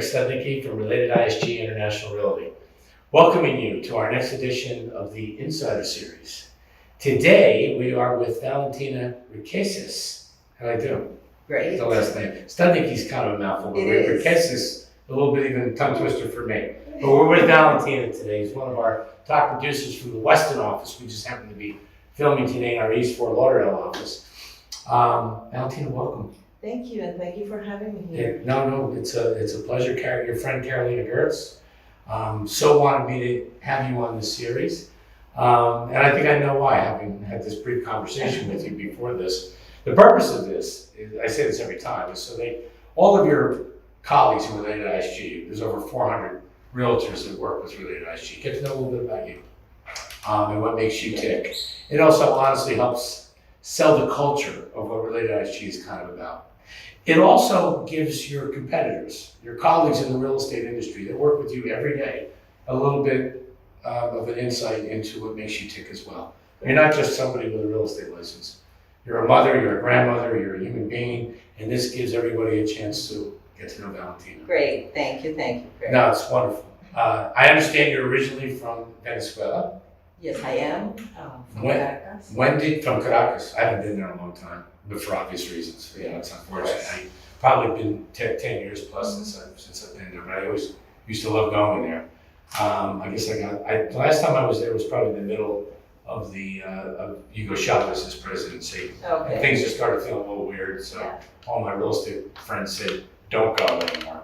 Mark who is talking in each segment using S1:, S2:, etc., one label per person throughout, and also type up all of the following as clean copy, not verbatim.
S1: Studnicky from RelatedISG International Realty, welcoming you to our next edition of the Insider Series. Today, we are with Valentina Riquezes. How do I do?
S2: Great.
S1: The last name. Studnicky's kind of a mouthful, but Riquezes, a little bit even tongue twister for me. But we're with Valentina today. He's one of our top producers from the Weston office. We just happen to be filming today in our East Fort Lauderdale office. Valentina, welcome.
S2: Thank you, and thank you for having me here.
S1: No, it's a pleasure. Your friend Carolina Gertz so wanted me to have you on this series, and I think I know why, having had this brief conversation with you before this. The purpose of this, I say this every time, is so all of your colleagues in RelatedISG, there's over 400 realtors that work with RelatedISG, get to know a little bit about you and what makes you tick. It also honestly helps sell the culture of what RelatedISG is kind of about. It also gives your competitors, your colleagues in the real estate industry that work with you every day, a little bit of an insight into what makes you tick as well. You're not just somebody with a real estate license. You're a mother, you're a grandmother, you're a human being, and this gives everybody a chance to get to know Valentina.
S2: Great, thank you. Great.
S1: No, it's wonderful. I understand you're originally from Venezuela.
S2: Yes, I am. From Caracas.
S1: Wendy from Caracas. I haven't been there in a long time, but for obvious reasons. You know, it's unfortunate. I've probably been 10 years plus since I've been there, but I always used to love going there. I guess the last time I was there was probably in the middle of the of Hugo Chavez's presidency.
S2: Okay.
S1: And things just started feeling a little weird, so all my real estate friends said, don't go anymore.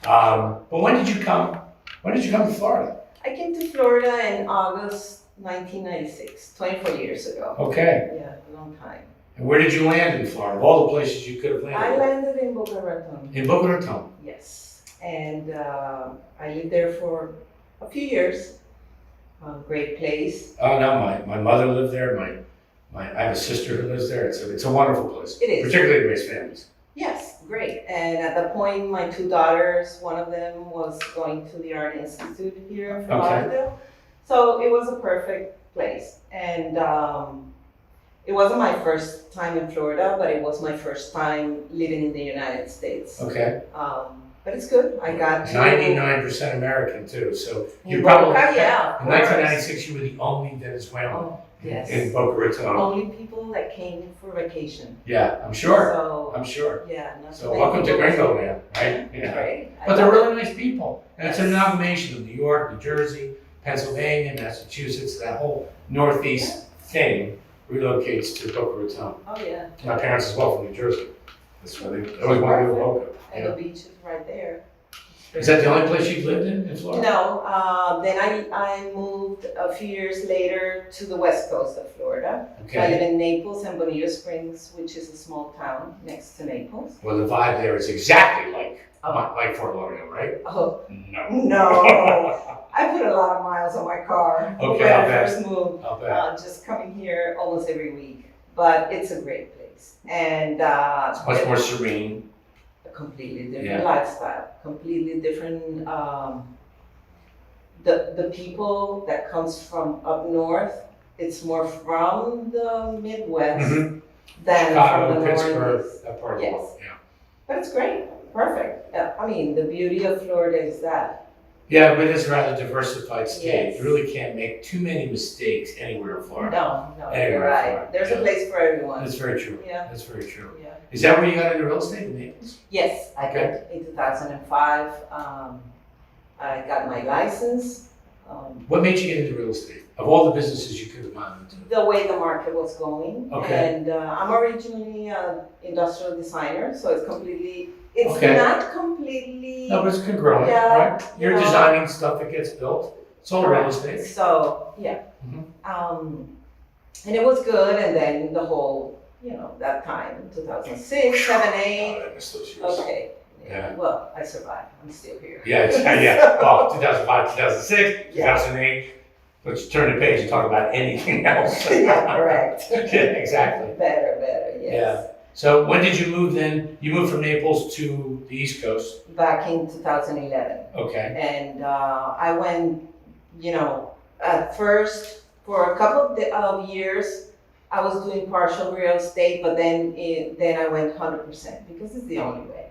S1: But when did you come to Florida?
S2: I came to Florida in August 1996, 24 years ago.
S1: Okay.
S2: Yeah, a long time.
S1: And where did you land in Florida? Of all the places you could have landed.
S2: I landed in Boca Raton.
S1: In Boca Raton?
S2: Yes. And I lived there for a few years. Great place.
S1: Oh no, my mother lived there. I have a sister who lives there. It's a wonderful place.
S2: It is.
S1: Particularly to raise families.
S2: Yes, great. And at that point, my two daughters, one of them was going to the Art Institute here in Fort Lauderdale. So it was a perfect place. And it wasn't my first time in Florida, but it was my first time living in the United States.
S1: Okay.
S2: But it's good. I got
S1: 99% American too. So you
S2: Boca,
S1: probably
S2: yeah,
S1: in 1996 you were the only Venezuelan in Boca Raton.
S2: Only people that came for vacation.
S1: Yeah, I'm sure.
S2: So,
S1: I'm sure.
S2: Yeah.
S1: So welcome to Gringo Land, right?
S2: Yeah. Great.
S1: But they're really nice people. And it's an amalgamation of New York, New Jersey, Pennsylvania, Massachusetts, that whole Northeast thing relocates to Boca Raton.
S2: Oh yeah.
S1: My parents as well from New Jersey. That's why they always wanted to go to Boca.
S2: And the beach is right there.
S1: Is that the only place you've lived in Florida?
S2: No, then I moved a few years later to the west coast of Florida.
S1: Okay.
S2: I live in Naples and Bonita Springs, which is a small town next to Naples.
S1: Well, the vibe there is exactly like Fort Lauderdale, right?
S2: Oh,
S1: No.
S2: I put a lot of miles on my car
S1: Okay,
S2: when
S1: I'll
S2: I
S1: bet.
S2: first moved.
S1: I'll bet.
S2: Just coming here almost every week. But it's a great place. And
S1: It's much more serene.
S2: a completely different lifestyle, completely different. The people that comes from up north, it's more from the Midwest than
S1: Chicago,
S2: from the
S1: Pittsburgh,
S2: Northeast.
S1: that part of the world. Yeah.
S2: But it's great, perfect. I mean, the beauty of Florida is that.
S1: Yeah, but it's a rather diversified state.
S2: Yes.
S1: You really can't make too many mistakes anywhere in Florida.
S2: No,
S1: Anywhere
S2: you're
S1: in
S2: right.
S1: Florida.
S2: There's a place for everyone.
S1: That's very true.
S2: Yeah.
S1: That's very true.
S2: Yeah.
S1: Is that where you got into real estate in Naples?
S2: Yes, I did in 2005. I got my license.
S1: What made you get into real estate? Of all the businesses you could have gone into?
S2: The way the market was going.
S1: Okay.
S2: And I'm originally an industrial designer, so it's completely, it's
S1: Okay.
S2: not completely.
S1: No, but it's congruent,
S2: Yeah,
S1: right? You're
S2: you know.
S1: designing stuff that gets built. It's all real estate.
S2: So, yeah.
S1: Mhm.
S2: And it was good, and then the whole, that time, 2006, 7, 8.
S1: Oh, I miss those years.
S2: Okay.
S1: Yeah.
S2: Well, I survived. I'm still here.
S1: Yeah, yeah. Well, 2005, 2006,
S2: Yeah.
S1: 2008. Let's turn the page and talk about anything else.
S2: Yeah, correct.
S1: Yeah, exactly.
S2: Better, yes.
S1: Yeah. So when did you move then? You moved from Naples to the East Coast.
S2: Back in 2011.
S1: Okay.
S2: And I went, at first, for a couple of years, I was doing partial real estate, but then I went 100% because it's the only way.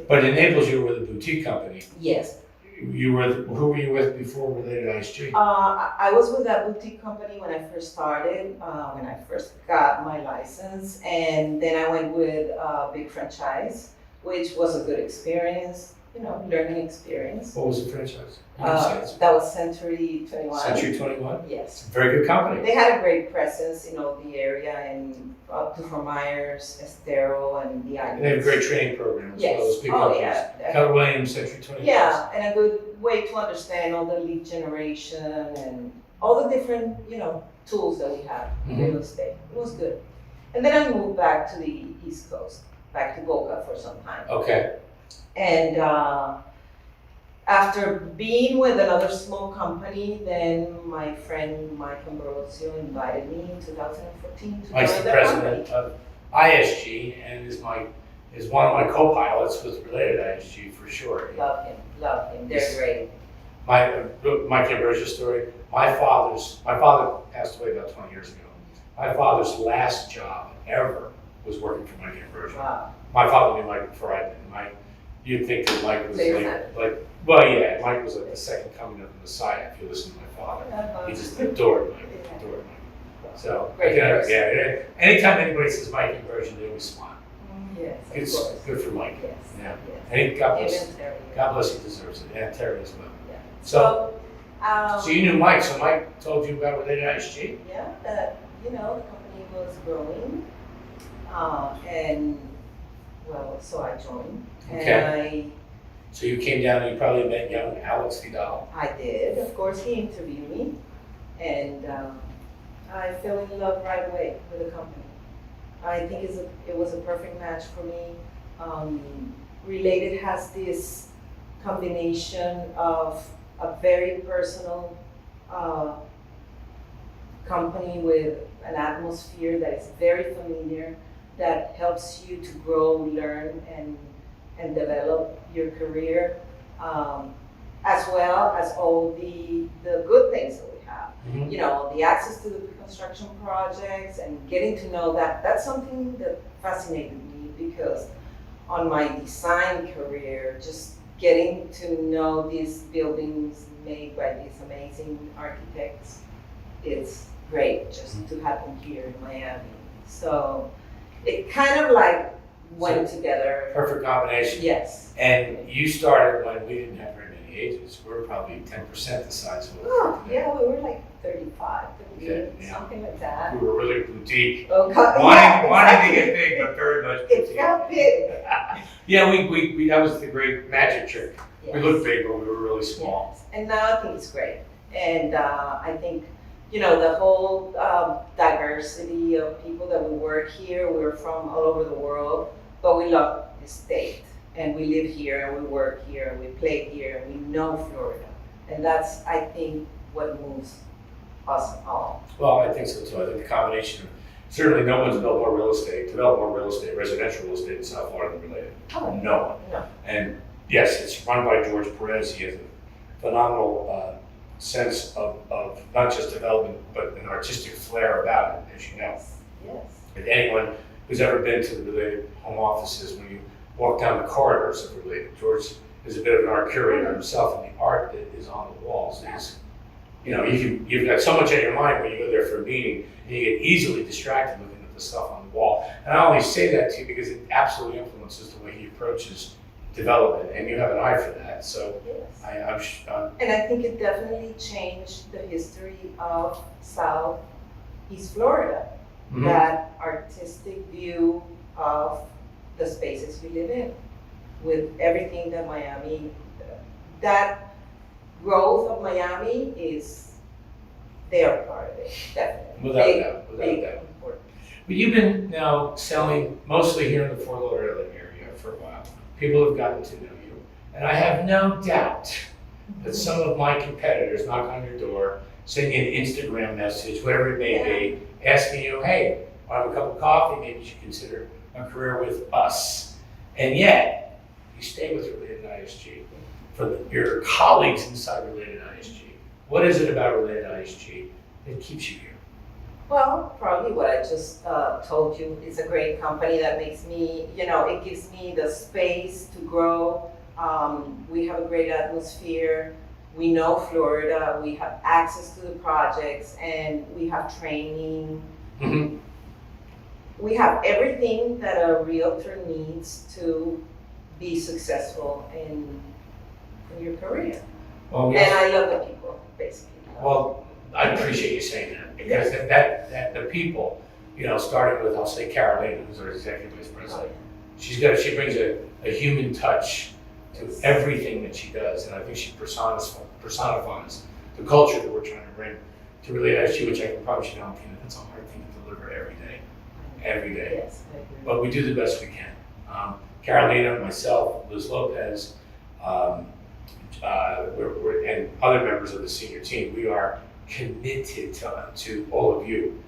S1: But in Naples, you were with a boutique company.
S2: Yes.
S1: Who were you with before RelatedISG?
S2: I was with that boutique company when I first started, when I first got my license, and then I went with a big franchise, which was a good experience, learning experience.
S1: What was the franchise?
S2: That was Century 21.
S1: Century 21?
S2: Yes.
S1: It's a very good company.
S2: They had a great presence in all the area and up to Fort Myers, Estero, and the islands.
S1: And they have a great training program as well as big companies.
S2: Yeah.
S1: Keller Williams, Century 21.
S2: Yeah, and a good way to understand all the lead generation and all the different, tools that we have in real estate. It was good. And then I moved back to the East Coast, back to Boca for some time.
S1: Okay.
S2: And after being with another small company, then my friend Mike Ambrosio invited me in 2014 to
S1: Mike's
S2: join
S1: the
S2: the
S1: president
S2: company.
S1: of ISG and is one of my co-pilots with RelatedISG for sure.
S2: Love him. They're great.
S1: Mike Ambrosia's story. My father passed away about 20 years ago. My father's last job ever was working for Mike Ambrosia.
S2: Wow.
S1: My father knew Mike before I did. You'd think that Mike was Mike was like the second coming of the Messiah if you listen to my father. He just adored Mike. So,
S2: Great person.
S1: yeah. Anytime anybody says Mike Ambrosia, they always smile.
S2: Yes,
S1: It's
S2: of course.
S1: good for Mike.
S2: Yes.
S1: Yeah.
S2: Yes.
S1: And God bless.
S2: Even Terry.
S1: God bless, he deserves it. And Terry as well.
S2: Yeah.
S1: So you knew Mike. So Mike told you about RelatedISG?
S2: Yeah, the company was growing, and so I joined.
S1: Okay. So you came down and you probably met young Alex Vidal.
S2: I did. Of course, he interviewed me, and I fell in love right away with the company. I think it was a perfect match for me. Related has this combination of a very personal company with an atmosphere that is very familiar, that helps you to grow, learn, and develop your career, as well as all the good things that we have.
S1: Mm-hmm.
S2: The access to the pre-construction projects and getting to know that's something that fascinated me, because on my design career, just getting to know these buildings made by these amazing architects, it's great just to have them here in Miami. So it kind of like went together.
S1: Perfect combination.
S2: Yes.
S1: And you started when we didn't have very many agents. We were probably 10% the size of what we are today.
S2: Yeah, we were like 35, 38,
S1: Okay, yeah.
S2: something like that.
S1: We were really boutique.
S2: Oh,
S1: Wanting to get big, but very much boutique.
S2: It felt big.
S1: Yeah, we that was the great magic trick.
S2: Yes.
S1: We looked big, but we were really small.
S2: Yes. And now I think it's great. And I think, the whole diversity of people that we work here, we're from all over the world, but we love the state. And we live here, and we work here, and we play here, and we know Florida. And that's, I think, what moves us all.
S1: Well, I think so too. I think the combination of, certainly no one's developed more real estate, residential real estate in South Florida than Related.
S2: Oh,
S1: No one.
S2: no.
S1: And yes, it's run by George Perez. He has a phenomenal sense of not just development, but an artistic flair about it, as you know.
S2: Yes.
S1: And anyone who's ever been to the Related home offices, when you walk down the corridors of Related, George is a bit of an art curator himself, and the art that is on the walls is, you've got so much on your mind when you go there for a meeting, and you get easily distracted looking at the stuff on the wall. And I only say that to you because it absolutely influences the way he approaches development, and you have an eye for that. So
S2: Yes.
S1: I'm
S2: And I think it definitely changed the history of Southeast Florida.
S1: Mhm.
S2: That artistic view of the spaces we live in, with everything that Miami, that growth of Miami they are part of it, definitely.
S1: Without a doubt, without a doubt.
S2: Important.
S1: But you've been now selling mostly here in the Fort Lauderdale area for a while. People have gotten to know you. And I have no doubt that some of my competitors knock on your door, send you an Instagram message, whatever it may be, asking you, hey, want to have a cup of coffee? Maybe you should consider a career with us. And yet, you stay with RelatedISG. For your colleagues inside RelatedISG, what is it about RelatedISG that keeps you here?
S2: Well, probably what I just told you. It's a great company that makes me, it gives me the space to grow. We have a great atmosphere. We know Florida. We have access to the projects, and we have training.
S1: Mm-hmm.
S2: We have everything that a realtor needs to be successful in your career.
S1: Well,
S2: And I love the people, basically.
S1: well, I appreciate you saying that, because that the people, starting with, I'll say Carolina, who's our executive vice president, she brings a human touch to everything that she does, and I think she personifies the culture that we're trying to bring to RelatedISG, which I can promise you, Valentina, that's a hard thing to deliver every day.
S2: Yes, I agree.
S1: But we do the best we can. Carolina, myself, Liz Lopez, and other members of the senior team, we are committed to all of you.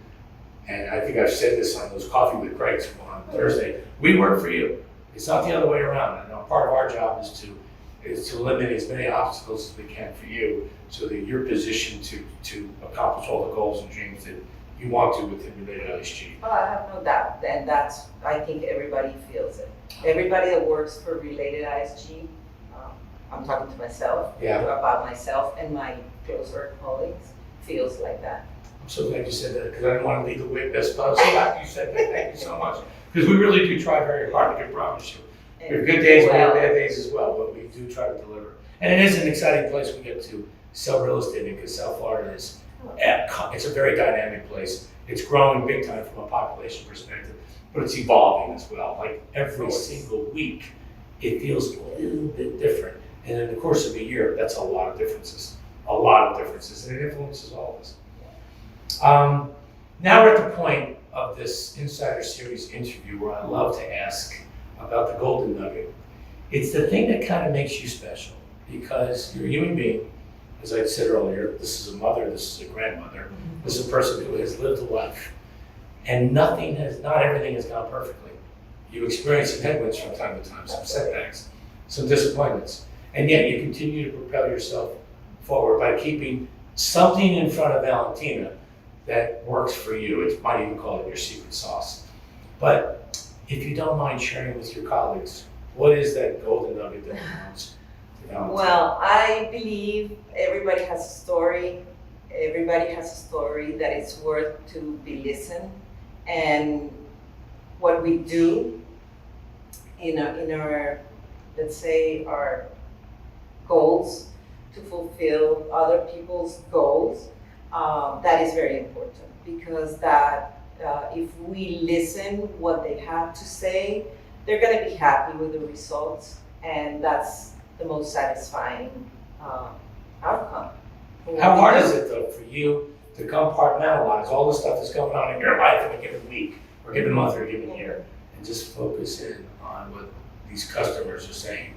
S1: And I think I've said this on those Coffee with Craig's on Thursday. We work for you. It's not the other way around. And part of our job is to eliminate as many obstacles as we can for you, so that you're positioned to accomplish all the goals and dreams that you want to within RelatedISG.
S2: Oh, I have no doubt, and I think everybody feels it. Everybody that works for RelatedISG, I'm talking to myself, about myself and my closer colleagues, feels like that.
S1: I'm so glad you said that, because I didn't want to leave the witness, but I'm so glad you said that. Thank you so much. Because we really do try very hard, I can promise you. We have good days, we have bad days as well, but we do try to deliver. And it is an exciting place we get to sell real estate in, because South Florida is, it's a very dynamic place. It's growing big time from a population perspective, but it's evolving as well. Like every single week, it feels a little bit different. And in the course of a year, that's a lot of differences. And it influences all of us. Now we're at the point of this Insider Series interview where I love to ask about the golden nugget. It's the thing that kind of makes you special, because you're a human being. As I said earlier, this is a mother, this is a grandmother, this is a person who has lived a life. And not everything has gone perfectly. You experience some headwinds from time to time, some setbacks, some disappointments. And yet you continue to propel yourself forward by keeping something in front of Valentina that works for you. It might even call it your secret sauce. But if you don't mind sharing with your colleagues, what is that golden nugget that belongs to Valentina?
S2: Well, I believe everybody has a story. Everybody has a story that is worth to be listened. And what we do in our, let's say, our goals to fulfill other people's goals, that is very important, because if we listen what they have to say, they're going to be happy with the results, and that's the most satisfying outcome.
S1: How hard is it, though, for you to compartmentalize all the stuff that's going on in your life in a given week, or given month, or given year, and just focus in on what these customers are saying?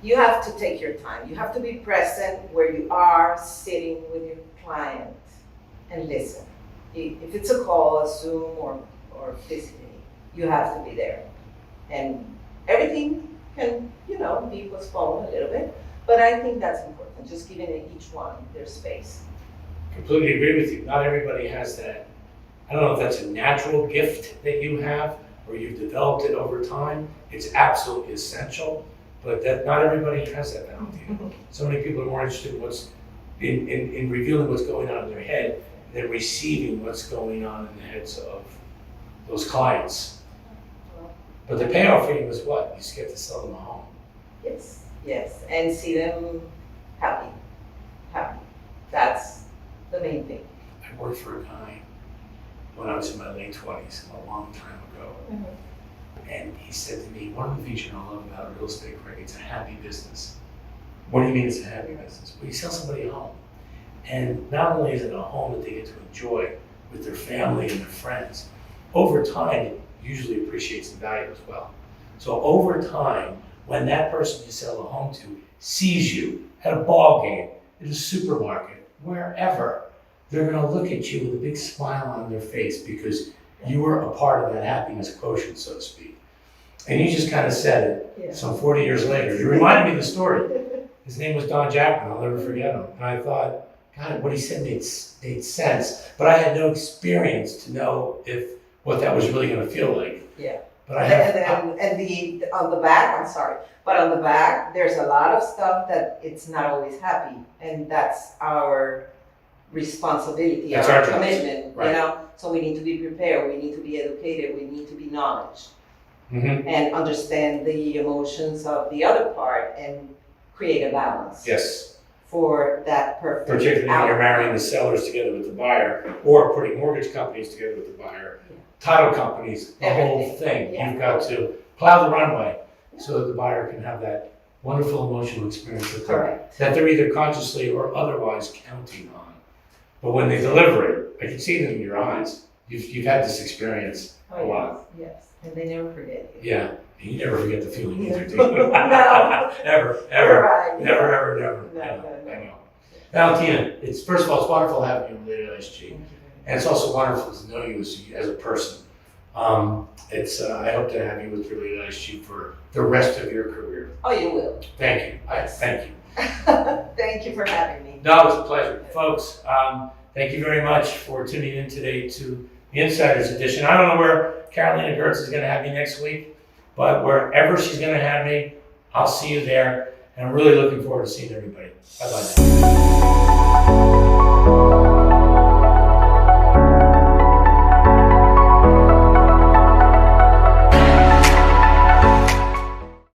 S2: You have to take your time. You have to be present where you are, sitting with your client, and listen. If it's a call, a Zoom, or physically, you have to be there. And everything can, be postponed a little bit, but I think that's important, just giving each one their space.
S1: Completely agree with you. Not everybody has that. I don't know if that's a natural gift that you have, or you've developed it over time. It's absolutely essential, but that not everybody has that, Valentina. So many people are more interested in revealing what's going on in their head than receiving what's going on in the heads of those clients. But the payoff for you is what? You just get to sell them a home.
S2: Yes, and see them happy. That's the main thing.
S1: I worked for a guy when I was in my late 20s, a long time ago. And he said to me, one of the things you're gonna love about real estate, Craig, it's a happy business. What do you mean it's a happy business? Well, you sell somebody a home. And not only is it a home that they get to enjoy with their family and their friends, over time, it usually appreciates in value as well. So over time, when that person you sell a home to sees you at a ball game, at a supermarket, wherever, they're gonna look at you with a big smile on their face, because you were a part of that happiness quotient, so to speak. And you just kind of said it some 40 years later. You reminded me of the story. His name was Don Jackman, I'll never forget him. And I thought, God, what he said made sense, but I had no experience to know what that was really going to feel like.
S2: Yeah.
S1: But I have.
S2: And on the back, I'm sorry, but on the back, there's a lot of stuff that it's not always happy, and that's our responsibility,
S1: That's
S2: our
S1: our job.
S2: commitment,
S1: Right.
S2: you know? So we need to be prepared, we need to be educated, we need to be knowledge,
S1: Mm-hmm.
S2: and understand the emotions of the other part and create a balance
S1: Yes.
S2: for that perfect
S1: Particularly when you're
S2: outcome.
S1: marrying the sellers together with the buyer, or putting mortgage companies together with the buyer,
S2: Yeah.
S1: title companies, the whole
S2: Everything.
S1: thing.
S2: Yeah.
S1: You've got to plow the runway so that the buyer can have that wonderful emotional experience
S2: Correct.
S1: that they're either consciously or otherwise counting on. But when they deliver it, I can see it in your eyes. You've had this experience a
S2: Oh,
S1: lot.
S2: yes, and they never forget you.
S1: Yeah, and you never forget the feeling either, do you?
S2: No.
S1: Ever,
S2: You're
S1: ever,
S2: right.
S1: never, ever, never.
S2: No,
S1: I know,
S2: no, no.
S1: I know. Valentina, first of all, it's wonderful having you on RelatedISG.
S2: Thank you very
S1: And it's also wonderful to know you as a person. I hope to have you with RelatedISG for the rest of your career.
S2: much. Oh, you will.
S1: Thank you. Thank you.
S2: Thank you for having me.
S1: No, it's a pleasure. Folks, thank you very much for tuning in today to the Insiders Edition. I don't know where Carolina Gertz is going to have me next week, but wherever she's going to have me, I'll see you there. And I'm really looking forward to seeing everybody. Bye-bye now.